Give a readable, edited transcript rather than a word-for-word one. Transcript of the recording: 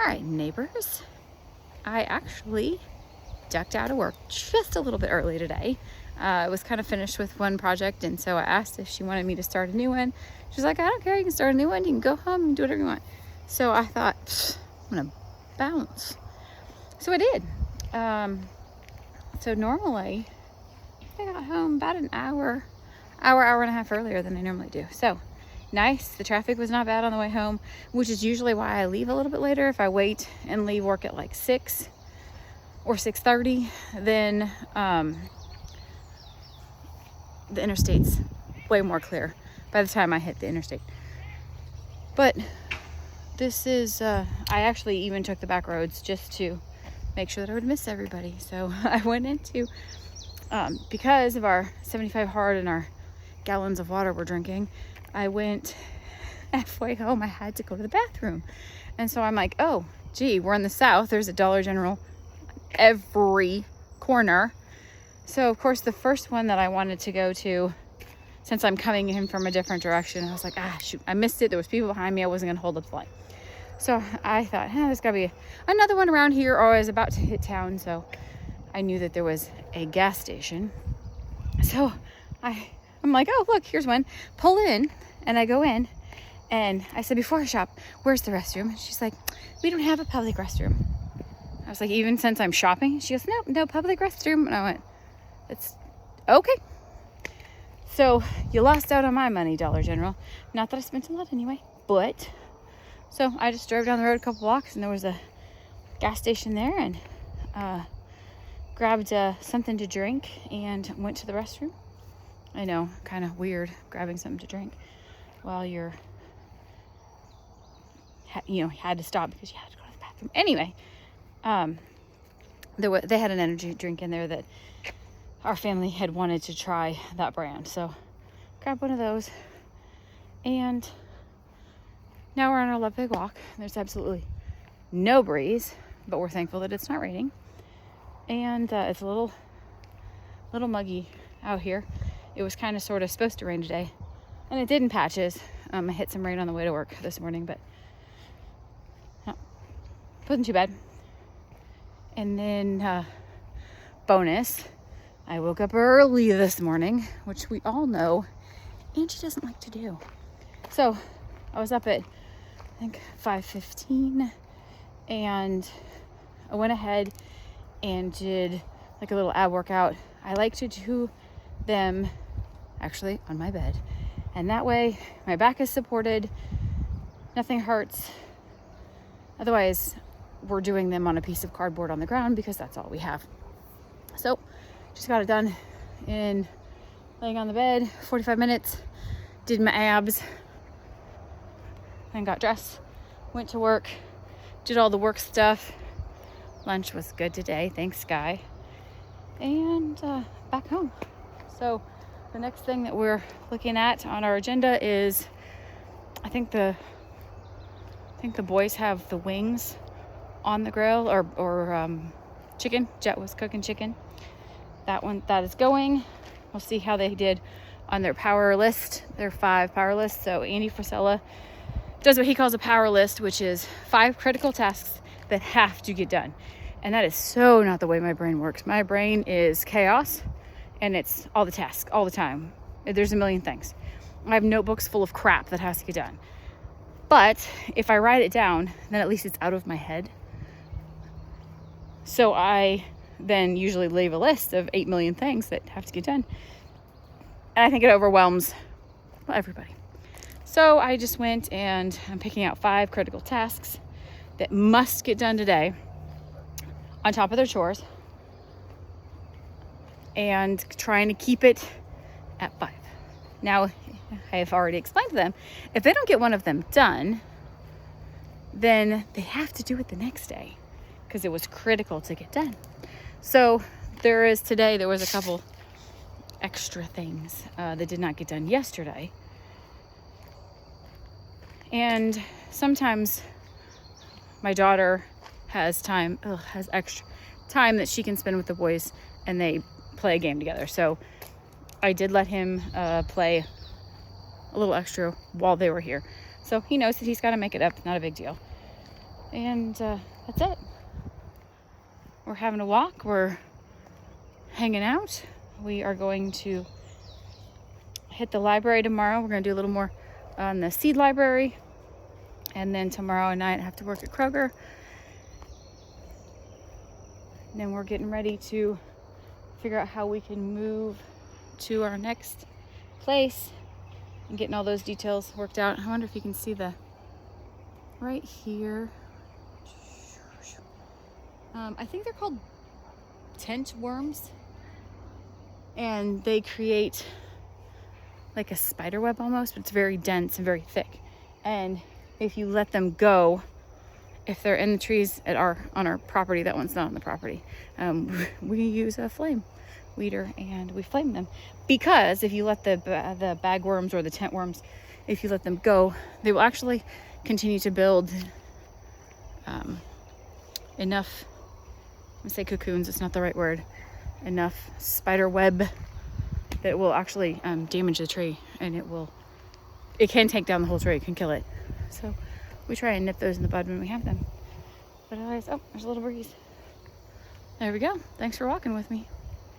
All right, neighbors. I actually ducked out of work just a little bit early today. I was kind of finished with one project, and so I asked if she wanted me to start a new one. She's like, I don't care, you can start a new one, you can go home and do whatever you want. So I thought, I'm gonna bounce. So I did. So normally I got home about an hour and a half earlier than I normally do. So nice. The traffic was not bad on the way home, which is usually why I leave a little bit later. If I wait and leave work at like 6 or 6:30, then the interstate's way more clear by the time I hit the interstate. But this is, I actually even took the back roads just to make sure that I would miss everybody. So I went into, because of our 75 hard and our gallons of water we're drinking, I went halfway home. I had to go to the bathroom. And so I'm like, oh, gee, we're in the South. There's a Dollar General every corner. So of course the first one that I wanted to go to, since I'm coming in from a different direction, I was like, shoot, I missed it. There was people behind me. I wasn't gonna hold up the line. So I thought, there's gotta be another one around here, or I was about to hit town. So I knew that there was a gas station. So I'm like, oh, look, here's one. Pull in, and I go in, and I said, before I shop, where's the restroom? And she's like, we don't have a public restroom. I was like, even since I'm shopping? She goes, no public restroom. And I went, it's okay. So you lost out on my money, Dollar General. Not that I spent a lot anyway, but so I just drove down the road a couple blocks, and there was a gas station there, and grabbed something to drink and went to the restroom. I know, kind of weird grabbing something to drink while you're, had to stop because you had to go to the bathroom. Anyway, they had an energy drink in there that our family had wanted to try, that brand. So grab one of those, and now we're on our love big walk. There's absolutely no breeze, but we're thankful that it's not raining. And it's a little muggy out here. It was kind of sort of supposed to rain today, and it did in patches. I hit some rain on the way to work this morning, but no, wasn't too bad. And then bonus, I woke up early this morning, which we all know Angie doesn't like to do. So I was up at, I think, 5:15, and I went ahead and did like a little ab workout. I like to do them actually on my bed, and that way my back is supported, nothing hurts. Otherwise, we're doing them on a piece of cardboard on the ground because that's all we have. So just got it done in laying on the bed, 45 minutes, did my abs, then got dressed, went to work, did all the work stuff. Lunch was good today, thanks Sky, and back home. So the next thing that we're looking at on our agenda is, I think the boys have the wings on the grill, or chicken. Jet was cooking chicken. That is going. We'll see how they did on their power list, their 5 power list. So Andy Frisella does what he calls a power list, which is 5 critical tasks that have to get done. And that is so not the way my brain works. My brain is chaos, and it's all the tasks, all the time. There's a million things. I have notebooks full of crap that has to get done. But if I write it down, then at least it's out of my head. So I then usually leave a list of 8 million things that have to get done. And I think it overwhelms everybody. So I just went, and I'm picking out 5 critical tasks that must get done today on top of their chores, and trying to keep it at 5. Now, I have already explained to them, if they don't get one of them done, then they have to do it the next day because it was critical to get done. So there was a couple extra things that did not get done yesterday. And sometimes my daughter has extra time that she can spend with the boys, and they play a game together. So I did let him play a little extra while they were here. So he knows that he's got to make it up. Not a big deal. And that's it. We're having a walk. We're hanging out. We are going to hit the library tomorrow. We're going to do a little more on the seed library. And then tomorrow night I have to work at Kroger. And then we're getting ready to figure out how we can move to our next place and getting all those details worked out. I wonder if you can see the right here. I think they're called tent worms, and they create like a spider web almost, but it's very dense and very thick. And if you let them go, if they're in the trees on our property, that one's not on the property, we use a flame weeder and we flame them, because if you let the bagworms or the tent worms, if you let them go, they will actually continue to build enough, I'm gonna say cocoons, it's not the right word, enough spider web that will actually damage the tree, and it can take down the whole tree, it can kill it. So we try and nip those in the bud when we have them. But otherwise, oh, there's a little breeze. There we go. Thanks for walking with me.